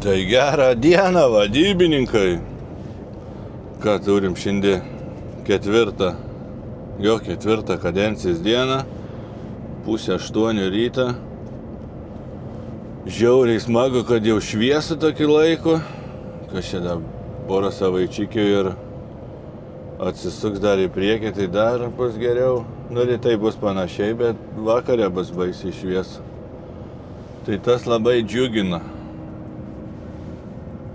Tai gerą dieną, vadybininkai. Ką turim šiandien? Ketvirtą kadencijos dieną. 7:30 ryto. Žiauriai smagu, kad jau šviesų tokį laikų. Kas čia dar porą savaičikių ir atsisuks dar į priekį, tai dar bus geriau. Nu, rytai bus panašiai, bet vakarė bus baisiai šviesų. Tai tas labai džiugina.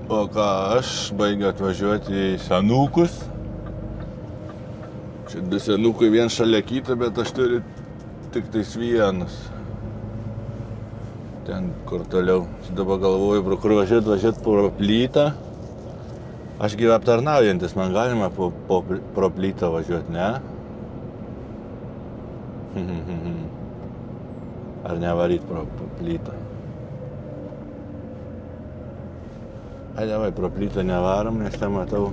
O ką, aš baigiu atvažiuoti į senūkus. Čia du senūkai vien šalia kito, bet aš turiu tik tais vienas. Ten kur toliau. Dabar galvoju, pro kur važiuoti pro plytą. Aš gyvenu aptarnaujantis, man galima pro plytą važiuoti, ne? Ar nevaryt pro plytą? Ai, davai, pro plytą nevarom, nes ten matau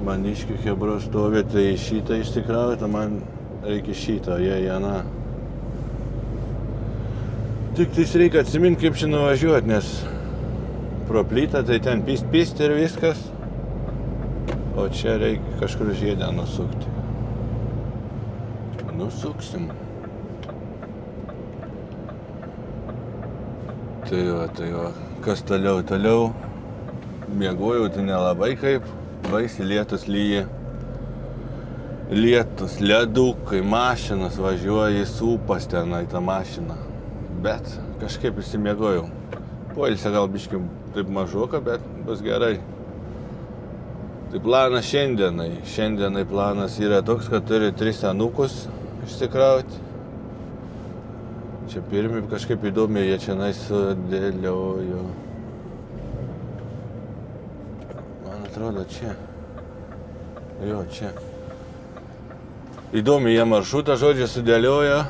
maniškių hebros stovi, tai šitą išsikrauti, man reikia šitą, jie aną. Tik tais reikia atsiminti, kaip čia nuvažiuoti, nes pro plytą tai ten pist ir viskas, o čia reikia kažkur žiedę nusukti. Nusuksim. Tai va. Kas toliau? Toliau miegojau, tai nelabai kaip. Baisi lietus lyja. Lietus, ledukai, mašinas važiuoja, sūpas tenai tą mašiną. Bet kažkaip įsimiegojau. Poilsė gal biškai taip mažoka, bet bus gerai. Tai planas šiandienai. Šiandienai planas yra toks, kad turi 3 anūkus išsikrauti. Čia pirmi kažkaip įdomiai jie čia sudėliojo. Man atrodo čia. Jo, čia. Įdomiai jie maršrutą žodžiu sudėliojo,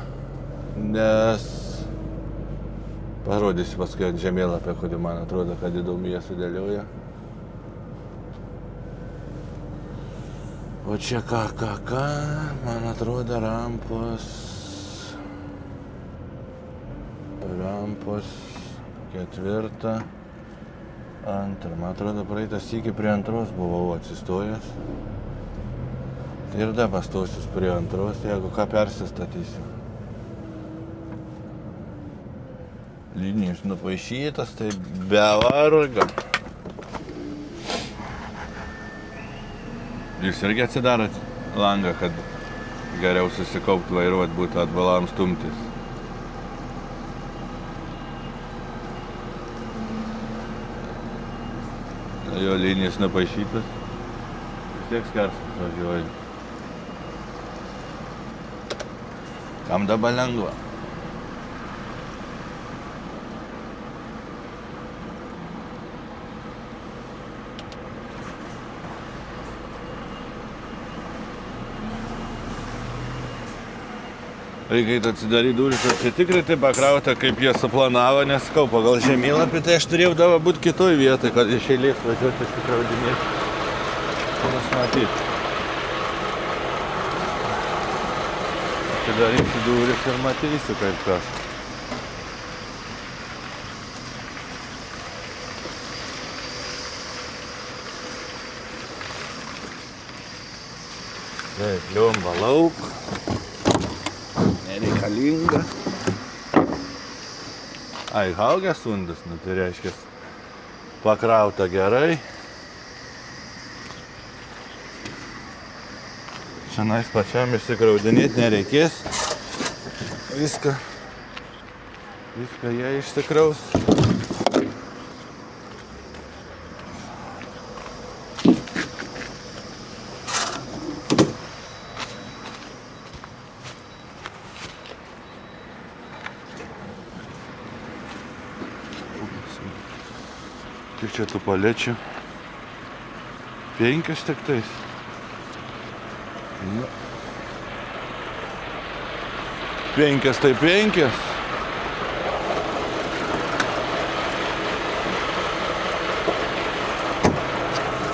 nes parodysiu paskui ant žemėlapio, kodėl man atrodo, kad įdomiai jie sudėliojo. O čia ką, man atrodo rampos 4, 2. Man atrodo, praeitą sykį prie 2 buvau atsistojęs. Tai ir dabar stosius prie 2, jeigu ką persistatysiu. Linijos nupaišytas, tai be vargo. Jūs irgi atsidarot langą, kad geriau susikaupt vairuot, būtų atbalam stumtis. Jo linijas nupaišytas. Vis tiek skersas važiuoju. Kam dabar lengva? Reikia atsidaryti duris, čia tikrai taip pakrauta, kaip jie suplanavo, nes pagal žemėlapį, tai aš turėjau dabar būti kitoj vietoj, kad iš eilės važiuoti išsikraudinėti. Panas matyti. Atidarysiu duris ir matysiu, kaip kas. Taip, liomba lauk. Nereikalinga. Ai, haugęs sundas, nu tai reiškia pakrauta gerai. Šiandien pačiam išsikraudinėti nereikės. Viską jie išsikraus. Kiek čia tų palečių? 5 tik tais. Nu. 5 tai 5.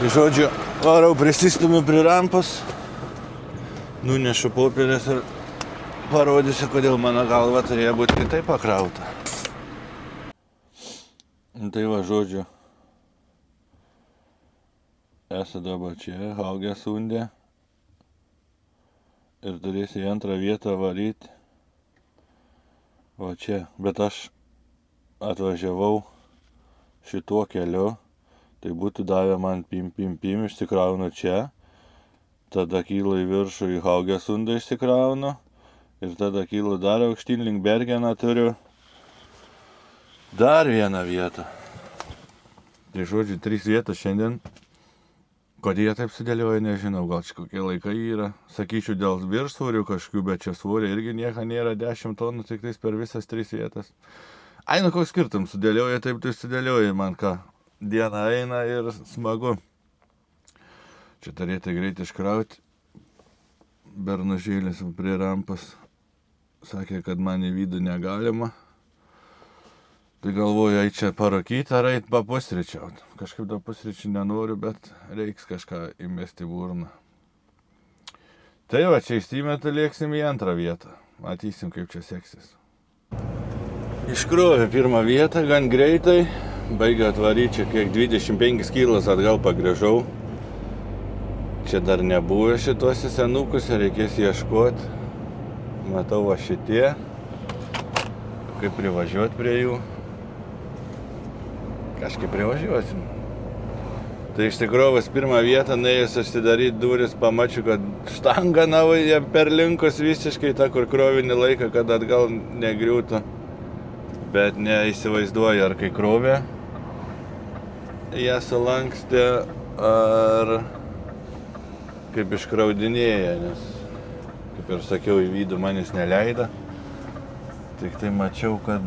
Tai žodžiu, varau prisistumiu prie rampos, nunešu popierės ir parodysiu, kodėl mano galva turėjo būti kitaip pakrauta. Tai va, žodžiu, esu dabar čia, Haugesundė ir turėsiu į antrą vietą varyti. Va čia, bet aš atvažiavau šituo keliu, tai būtų davę man pim, išsikraunu čia, tada kylu į viršų į Haugesundą išsikraunu ir tada kylu dar aukštyn link Bergeną turiu dar vieną vietą. Tai žodžiu, 3 vietas šiandien. Kodėl jie taip sudėlioja, nežinau, gal čia kokie laikai yra. Sakyčiau, dėl viršsvorių kažkokių, bet čia svorio irgi nieka nėra, 10 tonų tik tais per visas 3 vietas. Ai, nu koks skirtum, sudėlioja taip, tai sudėlioja, man ką. Diena eina ir smagu. Čia turėtų greit iškrauti. Bernužėlis prie rampas sakė, kad man į vidų negalima. Tai galvoju, ai čia parūkyti ar eit papusryčiaut. Kažkaip dar pusryčių nenoriu, bet reiks kažką įmesti burną. Tai va, čia išsimetu, lėksim į antrą vietą. Matysim, kaip čia seksis. Iškrovė pirmą vietą gan greitai. Baigė atvaryti čia kiek 25 kilos atgal pagrįžau. Čia dar nebuvo šituose senukuose, reikės ieškoti. Matau va šitie. Kaip privažiuoti prie jų. Kažkaip privažiuosim. Tai iš tikrovas pirmą vietą, nuėjus užsidaryti duris, pamačiau, kad štanga nauja perlinkus visiškai tą, kur krovinį laiką, kad atgal negriūtų. Bet neįsivaizduoju, ar kai krovė ją sulankstė, ar kaip iškraudinėja, nes, kaip ir sakiau, į vidų manis neleido. Tik tai mačiau, kad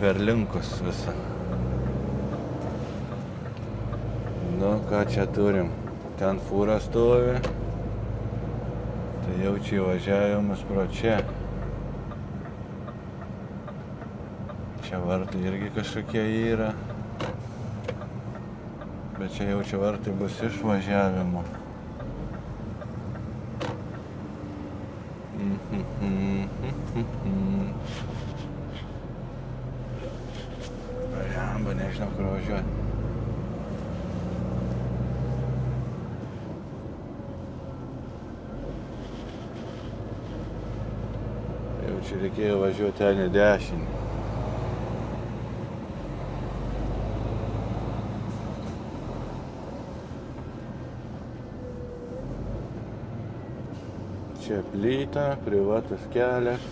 perlinkus visą. Nu, ką čia turim? Ten fūra stovi. Tai jau čia įvažiavimas pro čia. Čia vartai irgi kažkokie yra. Bet čia jau čia vartai bus išvažiavimo. Jamba, nežinau, kur važiuoti. Jau čia reikėjo važiuoti ten į dešinį. Čia plyta, privatus kelias.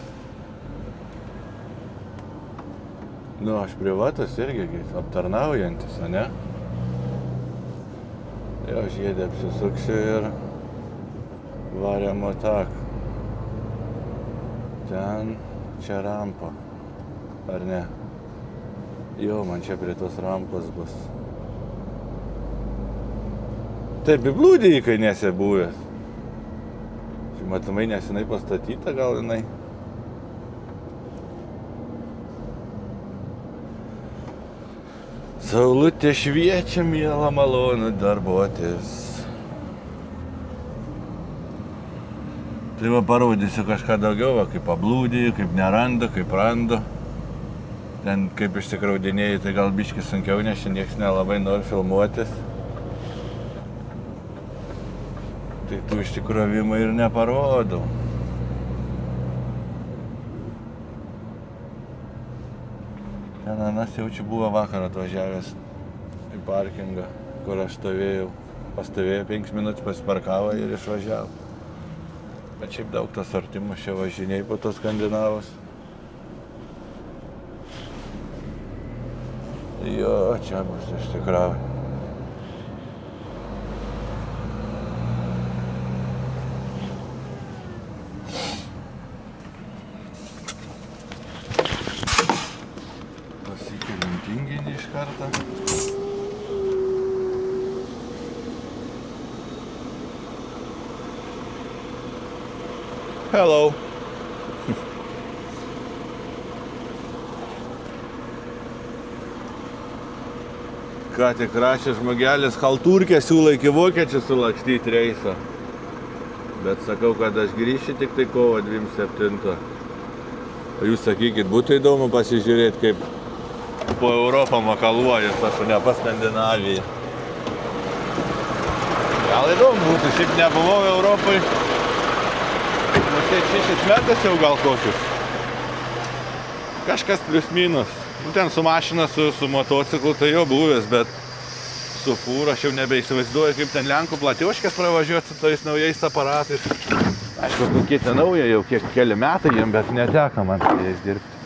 Nu, aš privatus irgi aptarnaujantis, o ne? Jau žiedė apsisuksiu ir variamo taką. Ten čia rampa, ar ne? Jo, man čia prie tos rampos bus. Taip, Biblūdijai, kai nesi buvęs. Čia matomai nesenai pastatyta, gal jinai. Saulutė šviečia, miela, malonu darbuotis. Tai va, parodysiu kažką daugiau, va, kaip pablūdiju, kaip nerandu, kaip randu. Ten kaip išsikraudinėjai, tai gal biškį sunkiau, nes čia nieks nelabai nori filmuotis. Tai tų išsikrovimų ir neparodau. Ten anas jau čia buvo vakar atvažiavęs į parkingą, kur aš stovėjau. Pastovėjo 5 minutės, pasiparkavo ir išvažiavo. Bet šiaip daug tas artimus čia važiniai po tos Skandinavus. Jo, čia bus išsikrauti. Pasikeliam tinginį iš karto. Hello. Ką tik rašė žmogelis, halturkę siūlo iki vokiečių sulakstyti reisą. Bet sakau, kad aš grįšiu tik tai kovo 27. Jūs sakykit, būtų įdomu pasižiūrėti, kaip po Europą makaluojas, aš ne pas Skandinaviją. Gal įdomu būtų, šiaip nebuvau Europai. 6 metus jau gal kokius. Kažkas plius minus. Ten su mašina, su motociklu tai jau buvęs, bet su fūra aš jau nebeįsivaizduoju, kaip ten Lenkų platioškės pravažiuoti su tais naujais aparatais. Aišku, kokie ten nauja, jau keli metai jiem, bet neteka man su jais dirbti.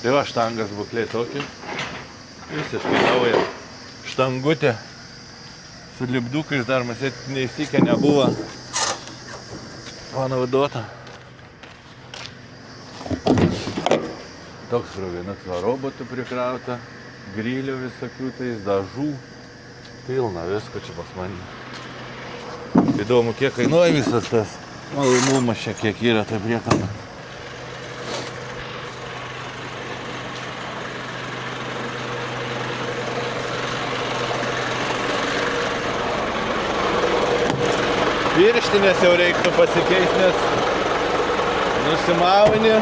Tai va, štangas būklė tokia. Visiškai nauja štangutė. Su lipdukais dar masėt neįsikė nebuvo panaudota. Toks krovinukas va, robotų prikrauta, grilių visokių tais, dažų. Pilna visko čia pas mane. Įdomu, kiek kainuoja visas tas malonumas čia, kiek yra ta priekaba. Pirštinės jau reiktų pasikeisti, nes nusimauni.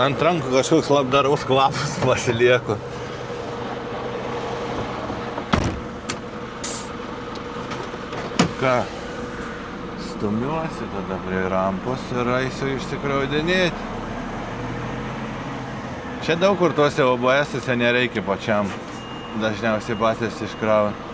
Ant rankų kažkoks labdaraus kvapas pasilieku. Ką? Stumiuosi tada prie rampos ir eisiu išsikraudinėti. Čia daug kur tuose OBS-uose nereikia pačiam. Dažniausiai patys iškrauti.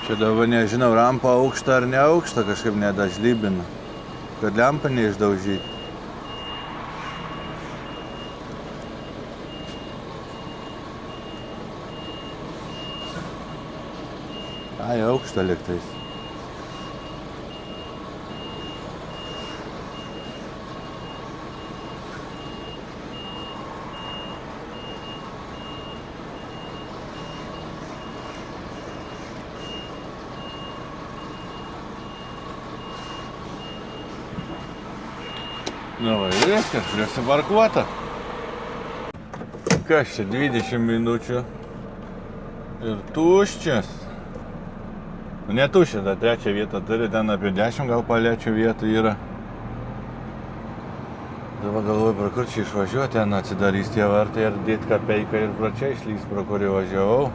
Čia dabar nežinau, rampa aukšta ar ne aukšta, kažkaip nedažlybina, kad lempą neišdaužyti. Ai, aukšta lygtais. Nu va, viskas, prisiparkuota. Kas čia, 20 minučių ir tuščias. Ne tuščias, dar trečią vietą turi, ten apie 10 gal paliečių vietų yra. Dabar galvoju, pro kur čia išvažiuoti, ten atsidarys tie vartai ir dėt kapeiką ir pro čia išlys, pro kurį važiavau.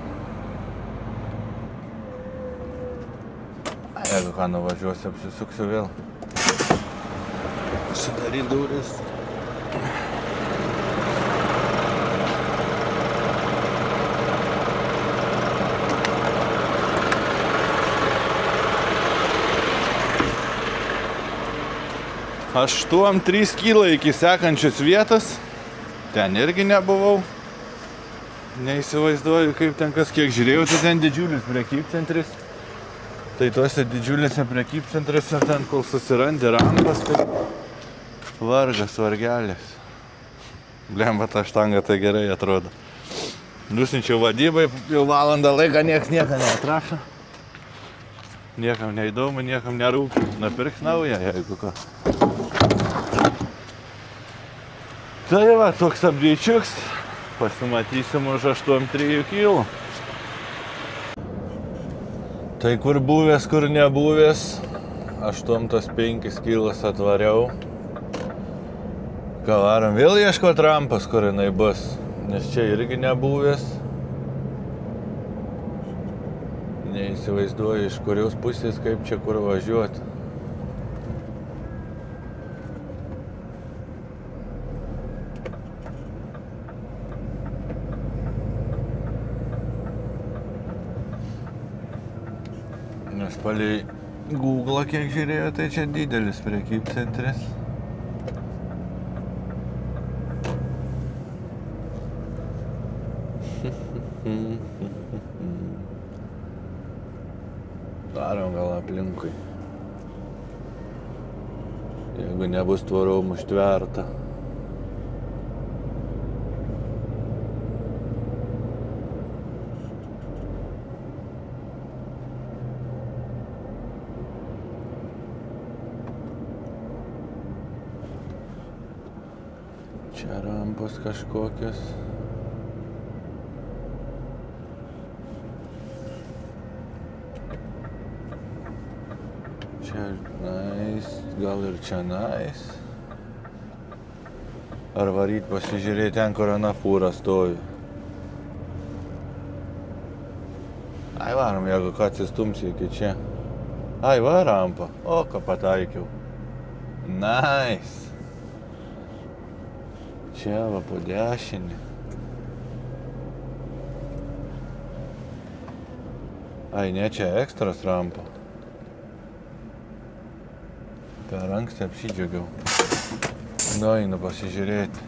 Jeigu ką nuvažiuosiu, apsisuksiu vėl. Sudaryt duris. Aš tuom 3 kyla iki sekančios vietos. Ten irgi nebuvau. Neįsivaizduoju, kaip ten kas kiek žiūrėjau, tai ten didžiulis prekybcentris. Tai tuose didžiuliuose prekybcentriuose ten, kol susirandi rampas, tai vargas, vargelis. Blemba, ta štanga tai gerai atrodo. Nusinčiau vadybai, jau valandą laiką nieks nieko neatrašo. Niekam neįdomu, niekam nerūpi. Nupirks naują, jeigu ką. Tai va, toks apdėčiuks. Pasimatysim už 8-3 kilų. Tai kur buvęs, kur nebuvęs. 8-5 kilos atvariau. Ką varom vėl ieškot rampas, kur jinai bus, nes čia irgi nebuvęs. Neįsivaizduoju, iš kurios pusės, kaip čia kur važiuoti. Nes palei Google, kiek žiūrėjo, tai čia didelis prekybcentris. Darom gal aplinkui. Jeigu nebus tvorom užtverta. Čia rampos kažkokios. Čia nais, gal ir čia nais. Ar varyt pasižiūrėti ten, kur ana fūra stovi. Ai varom, jeigu ką atsistumsi iki čia. Ai va rampa, o ką pataikiau. Nais. Čia va po dešinį. Ai ne, čia ekstras rampa. Per anksti apsidžiaugiau. Nu, einu pasižiūrėti.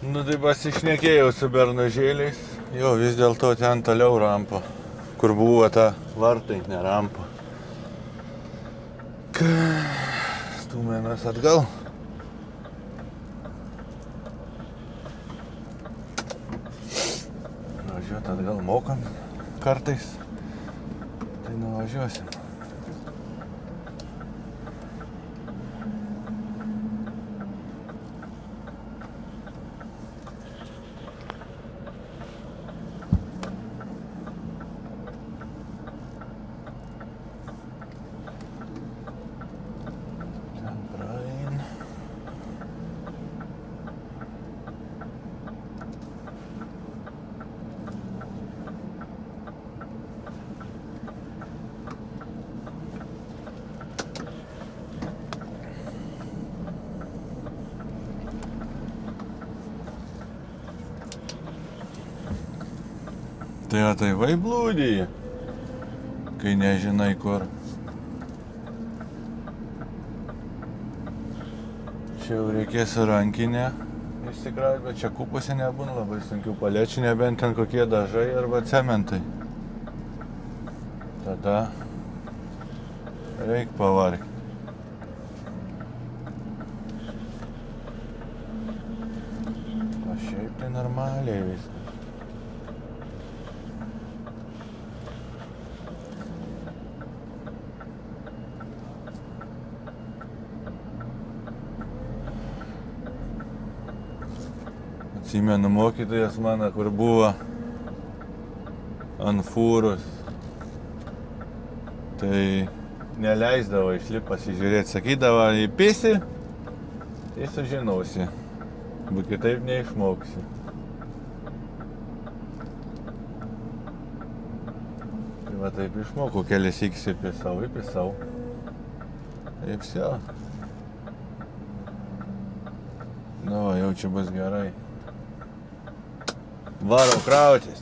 Nu, tai pasišnekėjau su bernužėliais. Jo, vis dėlto ten toliau rampa, kur buvo ta vartai, ne rampa. Stumėmės atgal. Važiuoti atgal mokam kartais. Tai nuvažiuosim. Tai o tai vai blūdėja, kai nežinai kur. Čia jau reikės rankinę išsikrauti, bet čia kupose nebūna labai sunkių palečių, nebent ten kokie dažai arba cementai. Tada reik pavargti. O šiaip tai normaliai viskas. Atsimenu mokytojas mano, kur buvo ant fūros, tai neleisdavo išlipti pasižiūrėti, sakydavo, įpisi, tai sužinosi, bet kitaip neišmoksi. Tai va taip išmokau, kelias sykius įpisau. Taip vsio. Nu va, jau čia bus gerai. Varau krautis.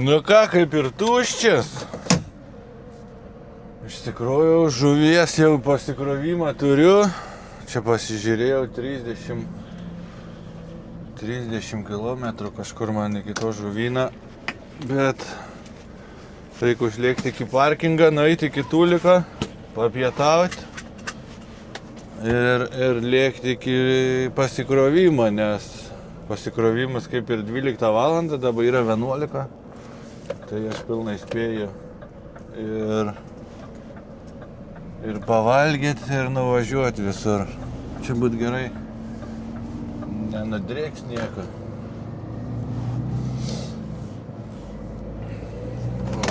Nu ką, kaip ir tuščias. Iš tikrųjų, žuvies jau pasikrovimą turiu. Čia pasižiūrėjau 30 km kažkur man iki to žuvyną. Bet reikia užlėkti iki parkingą, nueiti iki Tuliko, papietauti ir lėkti iki pasikrovimo, nes pasikrovimas kaip ir 12 valandą, dabar yra 11. Tai aš pilnai spėju ir pavalgyti, ir nuvažiuoti visur. Čia būt gerai. Nenudrėks nieko.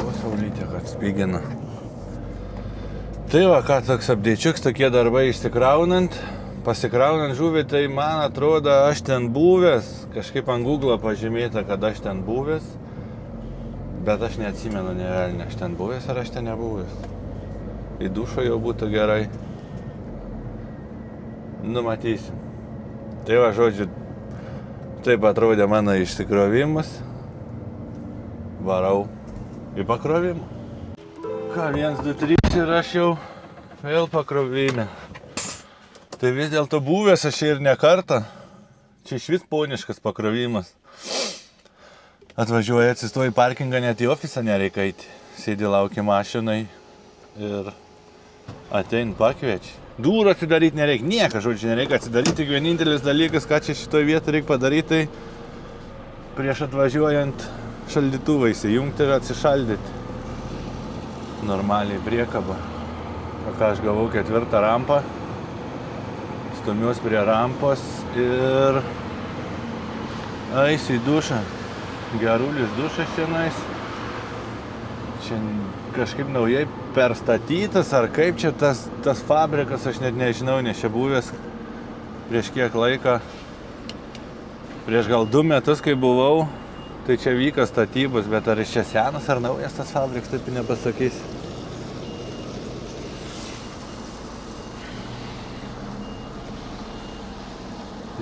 O, saulytė, kad spigina. Tai va, ką toks apdėčiuks, tokie darbai išsikraunant. Pasikraunant žuvį, tai man atrodo, aš ten buvęs. Kažkaip ant Google pažymėta, kad aš ten buvęs. Bet aš neatsimenu nevelnį, aš ten buvęs ar aš ten nebuvęs. Į dušą jau būtų gerai. Numatysim. Tai va, žodžiu, taip atrodė mano išsikrovimas. Varau į pakrovimą. Ką, 1, 2, 3 ir aš jau vėl pakrovime. Tai vis dėlto buvęs aš ir ne kartą. Čia išvis poniškas pakrovimas. Atvažiuoja, atsistoja į parkingą, net į ofisą nereikia eiti. Sėdi laukia mašinai ir atein pakviečia. Durų atsidaryti nereikia, nieko, žodžiu, nereikia atsidaryti. Tik vienintelis dalykas, ką čia šitoj vietoj reikia padaryti, tai prieš atvažiuojant šaldytuvą įsijungti ir atsišaldyti. Normaliai priekaba. O ką aš gavau 4 rampą, stumiuos prie rampos ir eisiu į dušą. Gerulis dušas šiandien. Čia kažkaip naujai perstatytas, ar kaip čia tas fabrikas, aš net nežinau, nes čia buvęs prieš kiek laiko. Prieš gal 2 metus, kai buvau, tai čia vyko statybos, bet ar iš čia senas ar naujas tas fabrikas, taip nepasakys.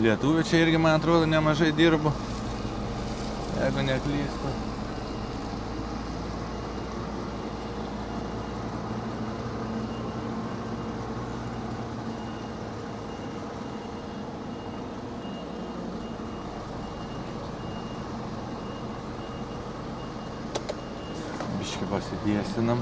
Lietuvių čia irgi, man atrodo, nemažai dirbu, jeigu neklystu. Biškį pasitiesinam.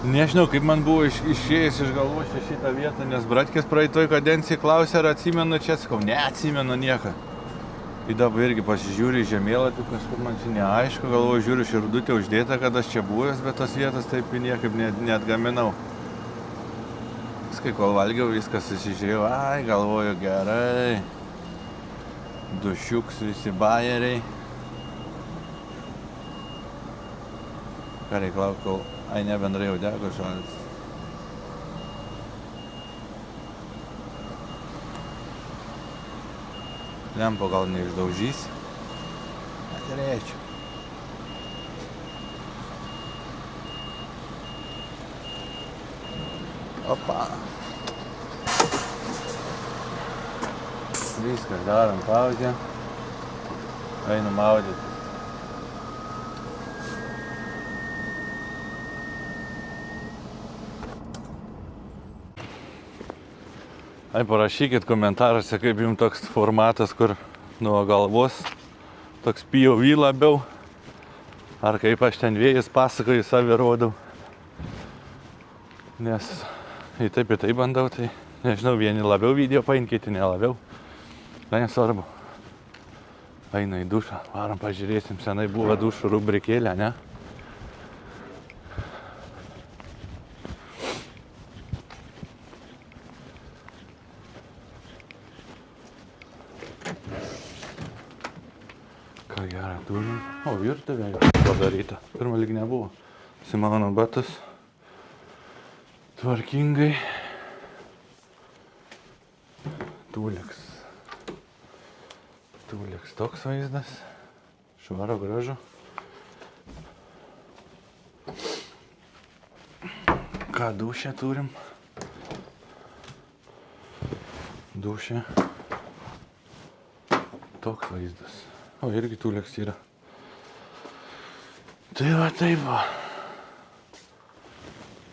Nežinau, kaip man buvo išėjęs iš galvos šitą vietą, nes bratkės praeitoj kadencijai klausė, ar atsimenu čia, sakau, neatsimenu nieką. Ir dabar irgi pasižiūriu į žemėlapį, kažkur man čia neaišku, galvoju, žiūriu, širdutė uždėta, kad aš čia buvęs, bet tos vietos taip niekaip neatgaminau. Kai kol valgiau, viskas susižiūrėjau, ai, galvoju, gerai. Dušiuks, visi bajeriai. Ką reiklau, kol, ai, ne, bendrai jau dego šalis. Lempo gal neišdaužys. Atrėčiau. Opa. Viskas, darom pauzę. Einu maudytis. Ai, parašykit komentaruose, kaip jums toks formatas, kur nuo galvos, toks POV labiau, ar kaip aš ten vėjas pasakoju, savį rodau. Nes į tai bandau, tai nežinau, vieni labiau video paimti, kiti nelabiau. Tai nesvarbu. Eina į dušą, varom pažiūrėsim, senai buvo dušų rubrikėlė, ne? Ką gerą turim. O, virtuvė jau padaryta. Pirma lyg nebuvo. Simano batus. Tvarkingai. Tuliks toks vaizdas. Švaro gražu. Ką dušę turim? Dušę. Toks vaizdas. O, irgi tuliks yra. Tai va, taip va.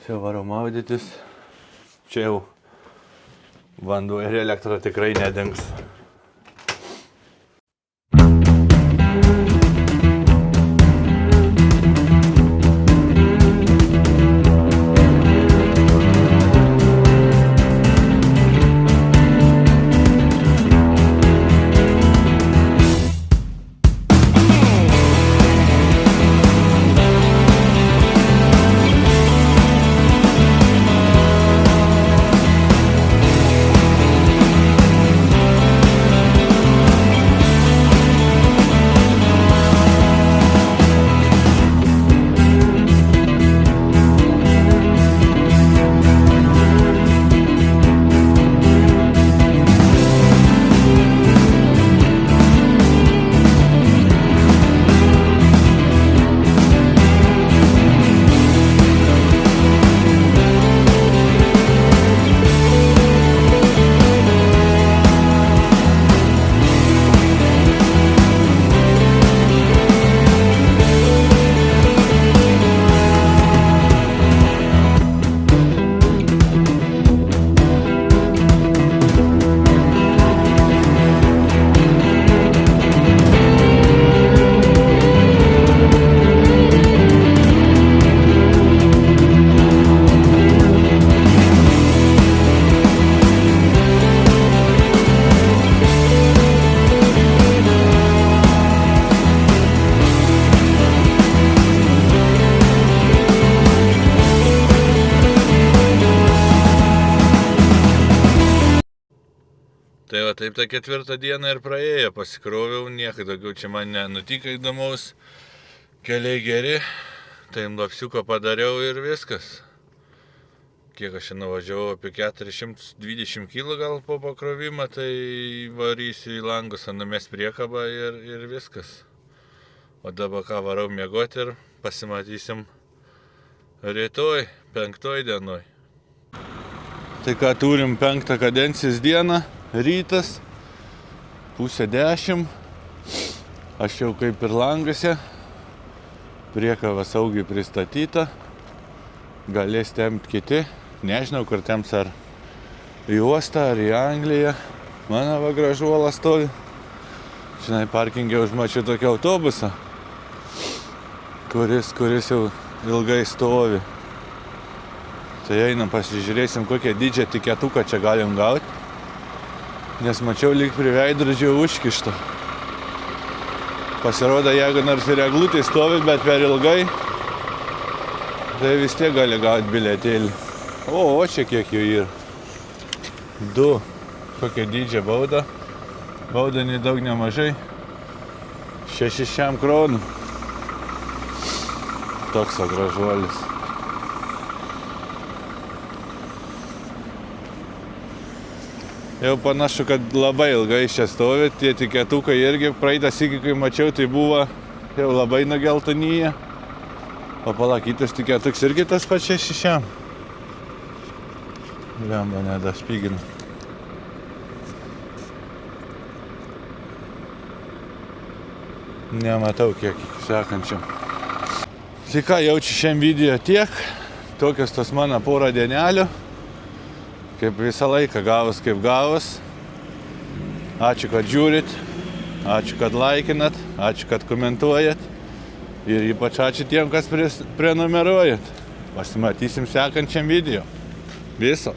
Čia varom maudytis. Čia jau vanduo ir elektra tikrai nedings. Tai va, taip tą 4 dieną ir praėjo, pasikroviau, nieko daugiau čia man nenutiko įdomaus, keliai geri, tai lapsiuko padariau ir viskas. Kiek aš čia nuvažiavau, apie 420 kg gal po pakrovimą, tai varysiu į langus, numės priekabą ir viskas. O dabar ką, varau miegoti ir pasimatysim rytoj, 5 dienoj. Tai ką, turim 5 kadencijos dieną. Rytas, 9:30, aš jau kaip ir langose, priekaba saugiai pristatyta, galės tempt kiti, nežinau kur temps ar į uostą, ar į Angliją, mano va gražuolas stovi, žinai, parkingė užmačiau tokį autobusą, kuris jau ilgai stovi, tai einam pasižiūrėsim, kokią didžią tiketuką čia galim gauti. Nes mačiau lyg prie veidrodžio užkišto. Pasirodo, jeigu nors ir eglutė stovi, bet per ilgai, tai vis tiek gali gauti bilietėlį. O čia kiek jų yra. 2. Kokia dydžia bauda. Bauda nei daug nemažai. 6 kronų. Toks gražuolis. Jau panašu, kad labai ilgai čia stovi, tie tiketukai irgi praeitą sykį, kai mačiau, tai buvo jau labai nugeltonyje. O palakytas tiketuks irgi tas pats 6. Lemba nedaspygina. Nematau kiek sekančiam. Tai ką, jaučiu šiam video tiek. Tokios tos mano porą dienelių. Kaip visą laiką gavus kaip gavus. Ačiū, kad žiūrit, ačiū, kad laikinat, ačiū, kad komentuojat. Ir ypač ačiū tiem, kas prenumeruojat. Pasimatysim sekančiam video. Viso.